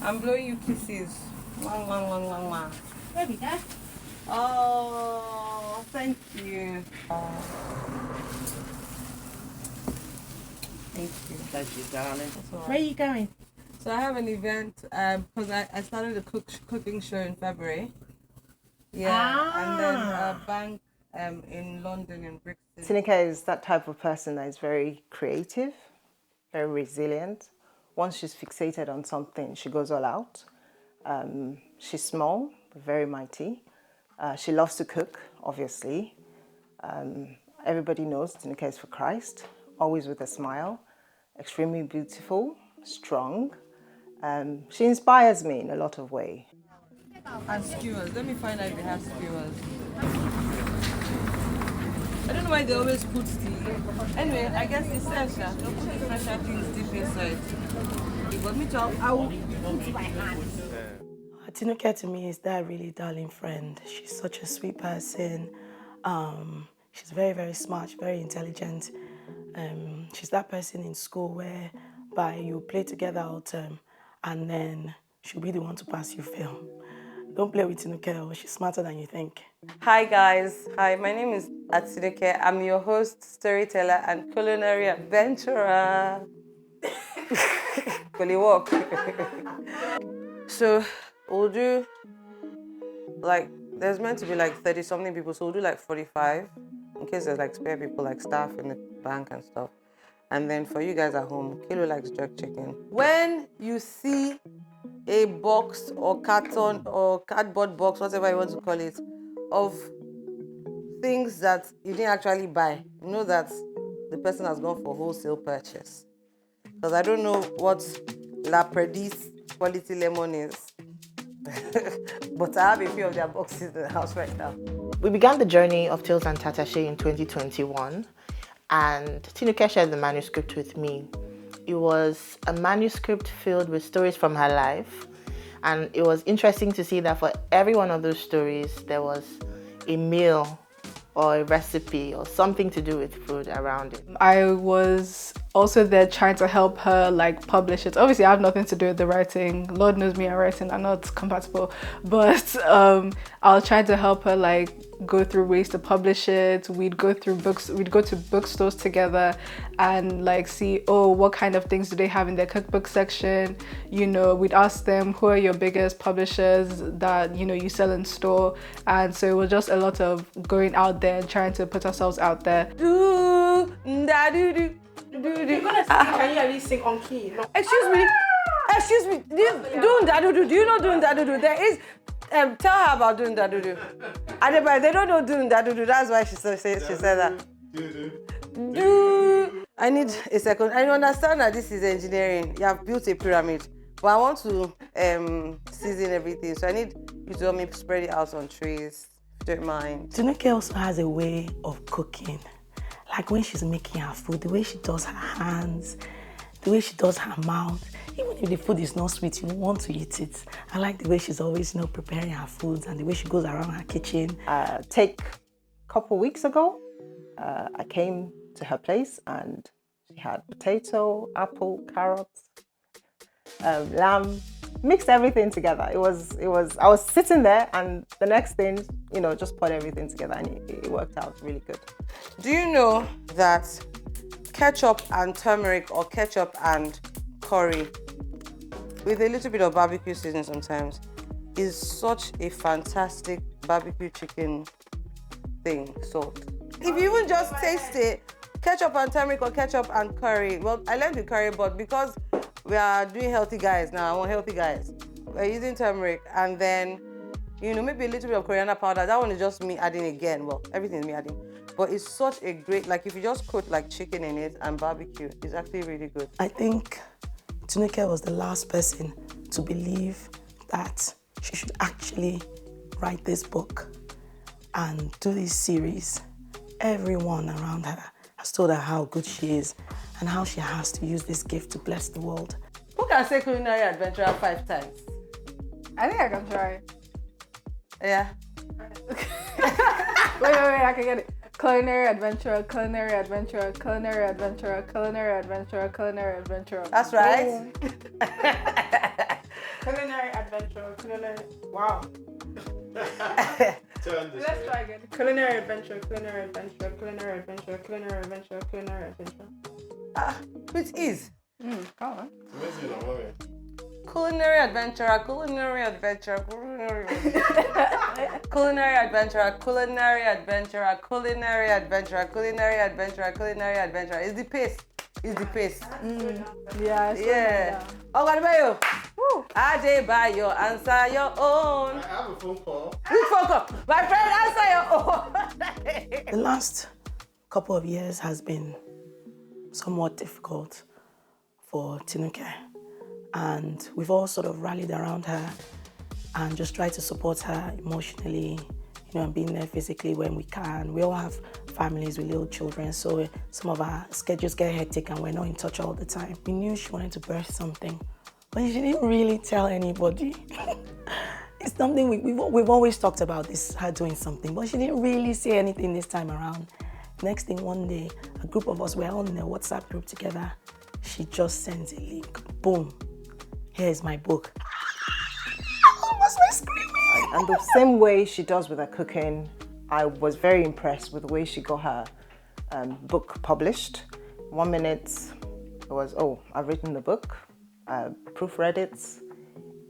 I'm blowing you kisses. Mwah, mwah, mwah, mwah, mwah. Baby, eh? Oh, thank you. Thank you. Thank you, darling. Where are you going? So I have an event because I started a cooking show in February. Yeah, and then a bank in London in Brixton. Atinúkę is that type of person that is very creative, very resilient. Once she's fixated on something, she goes all out. She's small, but very mighty. She loves to cook, obviously. Everybody knows Atinúkę is for Christ, always with a smile, extremely beautiful, strong. She inspires me in a lot of ways. And skewers. Let me find out if they have skewers. I don't know why they always put the... Anyway, I guess it's special. They'll put the special things deep inside. But me talk, I will put my hand. Atinúkę to me is that really darling friend. She's such a sweet person. She's very, very smart, very intelligent. She's that person in school whereby you play together all term and then she'll be the one to pass you fail. Don't play with Atinúkę, she's smarter than you think. Hi guys, hi, my name is Atinúkę. I'm your host, storyteller, and culinary adventurer. Fully walk. So we'll do like, there's meant to be like 30 something people, so we'll do like 45 in case there's like spare people like staff in the bank and stuff. And then for you guys at home, Kilo likes jerk chicken. When you see a box or carton or cardboard box, whatever you want to call it, of things that you didn't actually buy, you know that the person has gone for wholesale purchase. Because I don't know what La Perdis quality lemon is. But I have a few of their boxes in the house right now. We began the journey of Tales and Tatase in 2021, and Atinúkę shared the manuscript with me. It was a manuscript filled with stories from her life, and it was interesting to see that for every one of those stories, there was a meal or a recipe or something to do with food around it. I was also there trying to help her like publish it. Obviously I have nothing to do with the writing. Lord knows me and writing are not compatible, but I was trying to help her like go through ways to publish it. We'd go through books, we'd go to bookstores together and like see, oh, what kind of things do they have in their cookbook section? You know, we'd ask them, who are your biggest publishers that, you know, you sell in store? And so it was just a lot of going out there and trying to put ourselves out there. You're gonna sing, can you at least sing on key? No. Excuse me, doing dadudu, do you know doing dadudu? There is, tell her about doing dadudu. Adebayo, they don't know doing dadudu, that's why she said that. Do. I need a second. I understand that this is engineering. You have built a pyramid, but I want to season everything. So I need you to help me spread it out on trays, if you don't mind. Atinúkę also has a way of cooking. Like when she's making her food, the way she does her hands, the way she does her mouth. Even if the food is not sweet, you want to eat it. I like the way she's always, you know, preparing her foods and the way she goes around her kitchen. Take a couple weeks ago, I came to her place and she had potato, apple, carrots, lamb, mixed everything together. I was sitting there and the next thing, you know, just put everything together and it worked out really good. Do you know that ketchup and turmeric or ketchup and curry with a little bit of barbecue seasoning sometimes is such a fantastic barbecue chicken thing? So if you even just taste it, ketchup and turmeric or ketchup and curry, well, I learned the curry, but because we are doing healthy guys now, I want healthy guys, we're using turmeric and then, you know, maybe a little bit of coriander powder. That one is just me adding again. Well, everything is me adding. But it's such a great, like if you just coat like chicken in it and barbecue, it's actually really good. I think Atinúkę was the last person to believe that she should actually write this book and do this series. Everyone around her has told her how good she is and how she has to use this gift to bless the world. Who can say culinary adventurer 5 times? I think I can try. Yeah. Wait, I can get it. Culinary adventurer, culinary adventurer, culinary adventurer, culinary adventurer, culinary adventurer. That's right. Culinary Wow. Turn this Let's way. try again. Culinary adventure, culinary adventure, culinary adventure, culinary adventure, culinary adventure. With ease. Come on. Amazing, mommy. Culinary adventurer, culinary adventurer, culinary culinary adventurer, culinary adventurer, culinary adventurer, culinary adventurer, culinary adventurer. It's the pace. It's the pace. Yeah. Yeah. Oh, Adebayo. Adebayo, answer your own. I have a phone call. Which phone call? My friend, answer your own. The last couple of years has been somewhat difficult for Atinúkę, and we've all sort of rallied around her and just tried to support her emotionally, and being there physically when we can. We all have families with little children, so some of our schedules get hectic and we're not in touch all the time. We knew she wanted to birth something, but she didn't really tell anybody. It's something we've always talked about, this, her doing something, but she didn't really say anything this time around. Next thing, one day, a group of us were all in a WhatsApp group together. She just sends a link. Boom. Here's my book. I almost went screaming. And the same way she does with her cooking, I was very impressed with the way she got her book published. 1 minute, it was, oh, I've written the book, proofread it,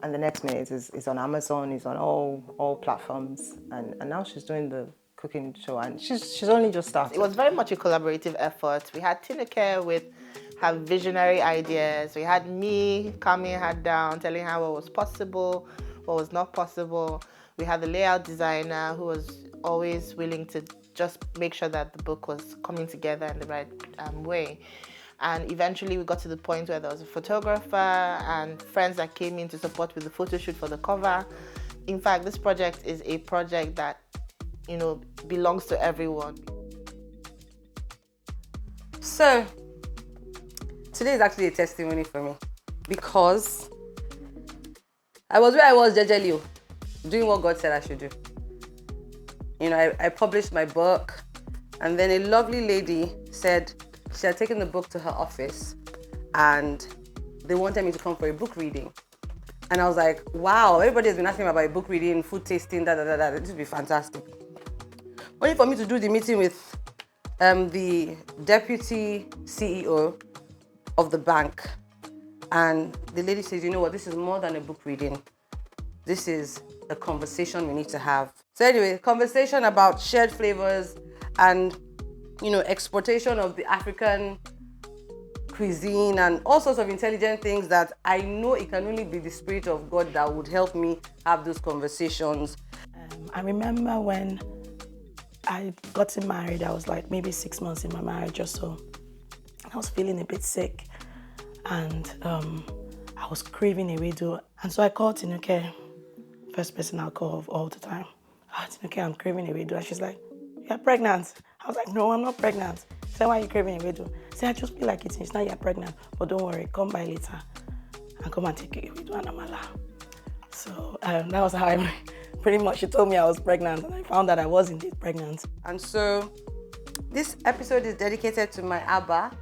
and the next minute is on Amazon, is on all platforms, and now she's doing the cooking show, and she's only just started. It was very much a collaborative effort. We had Atinúkę with her visionary ideas. We had me calming her down, telling her what was possible, what was not possible. We had the layout designer who was always willing to just make sure that the book was coming together in the right way. And eventually we got to the point where there was a photographer and friends that came in to support with the photo shoot for the cover. In fact, this project is a project that, belongs to everyone. So, today is actually a testimony for me because I was where I was jejely, doing what God said I should do. I published my book, and then a lovely lady said she had taken the book to her office and they wanted me to come for a book reading. And I was like, wow, everybody has been asking me about a book reading, food tasting, this would be fantastic. Only for me to do the meeting with the deputy CEO of the bank. And the lady says, you know what, this is more than a book reading. This is a conversation we need to have. So anyway, conversation about shared flavors and, exportation of the African cuisine and all sorts of intelligent things that I know it can only be the Spirit of God that would help me have those conversations. I remember when I got married, I was like maybe 6 months in my marriage or so. I was feeling a bit sick and I was craving a wedu. And so I called Atinúkę, first person I'll call all the time. Atinúkę, I'm craving a wedu. And she's like, you're pregnant. I was like, no, I'm not pregnant. She said, why are you craving a wedu? I said, I just feel like eating. It's not you're pregnant, but don't worry, come by later and come and take a wedu and amala. So that was how I pretty much, she told me I was pregnant and I found that I was indeed pregnant. And so this episode is dedicated to my Abba,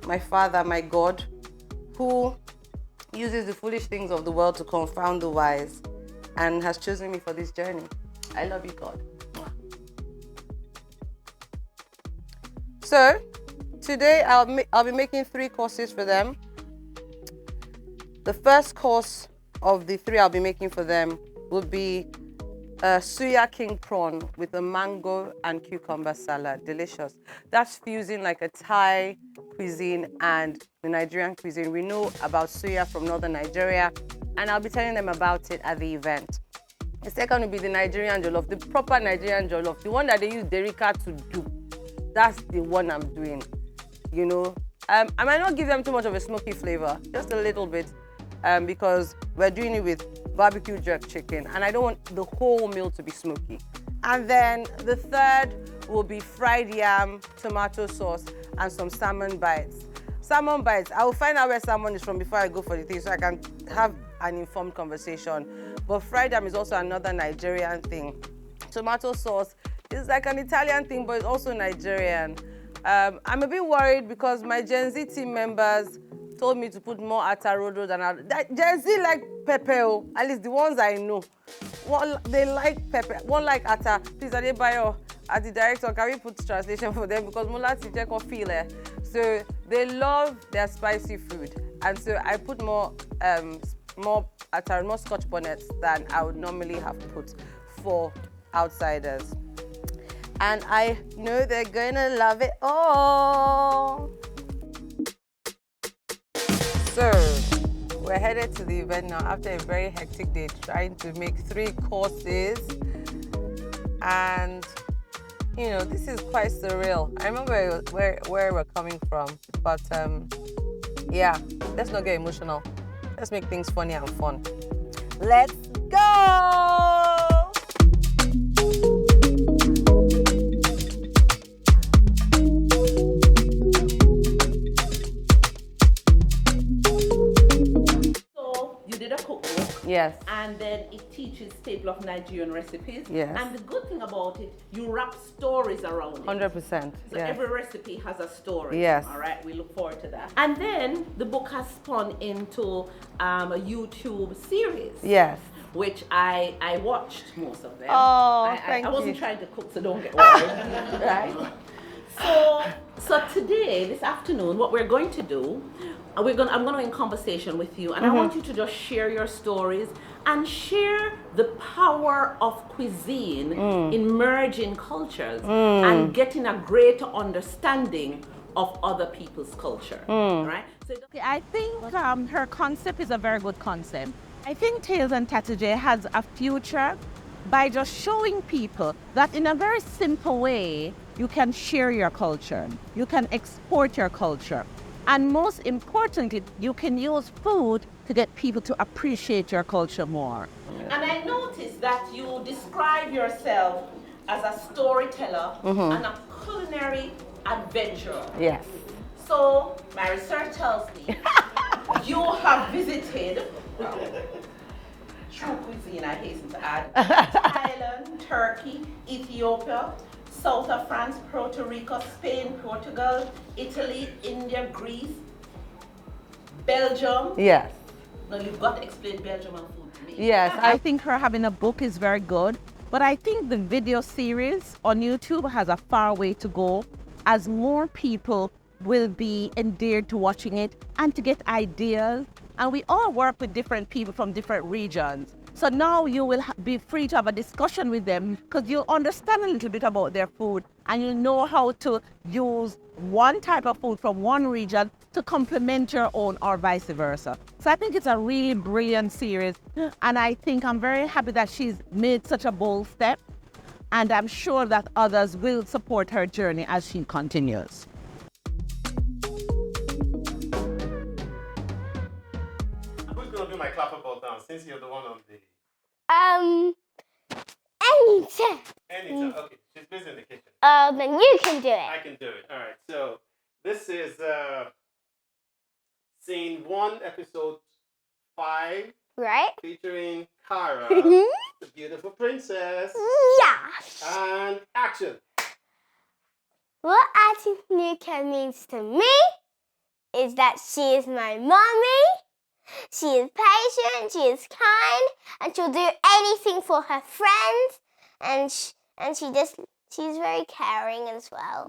my Father, my God, who uses the foolish things of the world to confound the wise and has chosen me for this journey. I love you, God. So today I'll be making 3 courses for them. The first course of the 3 I'll be making for them will be suya king prawn with a mango and cucumber salad. Delicious. That's fusing like a Thai cuisine and the Nigerian cuisine. We know about suya from northern Nigeria, and I'll be telling them about it at the event. The second will be the Nigerian jollof, the proper Nigerian jollof, the one that they use derica to do. That's the one I'm doing. I might not give them too much of a smoky flavor, just a little bit, because we're doing it with barbecue jerk chicken, and I don't want the whole meal to be smoky. And then the third will be fried yam, tomato sauce, and some salmon bites. Salmon bites, I will find out where salmon is from before I go for the thing so I can have an informed conversation. But fried yam is also another Nigerian thing. Tomato sauce is like an Italian thing, but it's also Nigerian. I'm a bit worried because my Gen Z team members told me to put more atarodo than Gen Z like pepper, oh. At least the ones I know. One, they like pepper. One like ata. Please, Adebayo, as the director, can we put translation for them? Because Mula Tije can feel it. So they love their spicy food. And so I put more more scotch bonnets than I would normally have put for outsiders. And I know they're gonna love it all. So, we're headed to the event now after a very hectic day trying to make 3 courses. And, you know, this is quite surreal. I remember where we're coming from, but yeah, let's not get emotional. Let's make things funny and fun. Let's go! You did a cookbook. Yes. And then it teaches staple of Nigerian recipes. Yes. And the good thing about it, you wrap stories around it. 100%. So yes. every recipe has a story. Yes. All right, we look forward to that. And then the book has spun into a YouTube series. Yes. Which I watched most of them. Oh, I wasn't trying to cook, so don't get worried. Right? So today, this afternoon, what we're going to do, I'm going to in conversation with you, and I want you to just share your stories and share the power of cuisine in merging cultures and getting a greater understanding of other people's culture. Right? So I think her concept is a very good concept. I think Tales and Tatase has a future by just showing people that in a very simple way, you can share your culture, you can export your culture, and most importantly, you can use food to get people to appreciate your culture more. And I noticed that you describe yourself as a storyteller and a culinary adventurer. Yes. So my research tells me you have visited true cuisine, I hasten to add, Thailand, Turkey, Ethiopia, south of France, Puerto Rico, Spain, Portugal, Italy, India, Greece, Belgium. Yes. Now you've got to explain Belgium and food to me. Yes. I think her having a book is very good, but I think the video series on YouTube has a far way to go as more people will be endeared to watching it and to get ideas. And we all work with different people from different regions. So now you will be free to have a discussion with them because you'll understand a little bit about their food and you'll know how to use one type of food from one region to complement your own or vice versa. So I think it's a really brilliant series. And I think I'm very happy that she's made such a bold step. And I'm sure that others will support her journey as she continues. Who's gonna do my clapper ball down since you're the one on the Anytime. anytime? Okay, she's busy in the kitchen. Then you can do it. I can do it. All right. So this is scene 1, episode 5, Right? featuring Kara, Mhm. the beautiful princess. Yes. And action. What Atinúkę means to me is that she is my mommy. She is patient, she is kind, and she'll do anything for her friends. And she's very caring as well.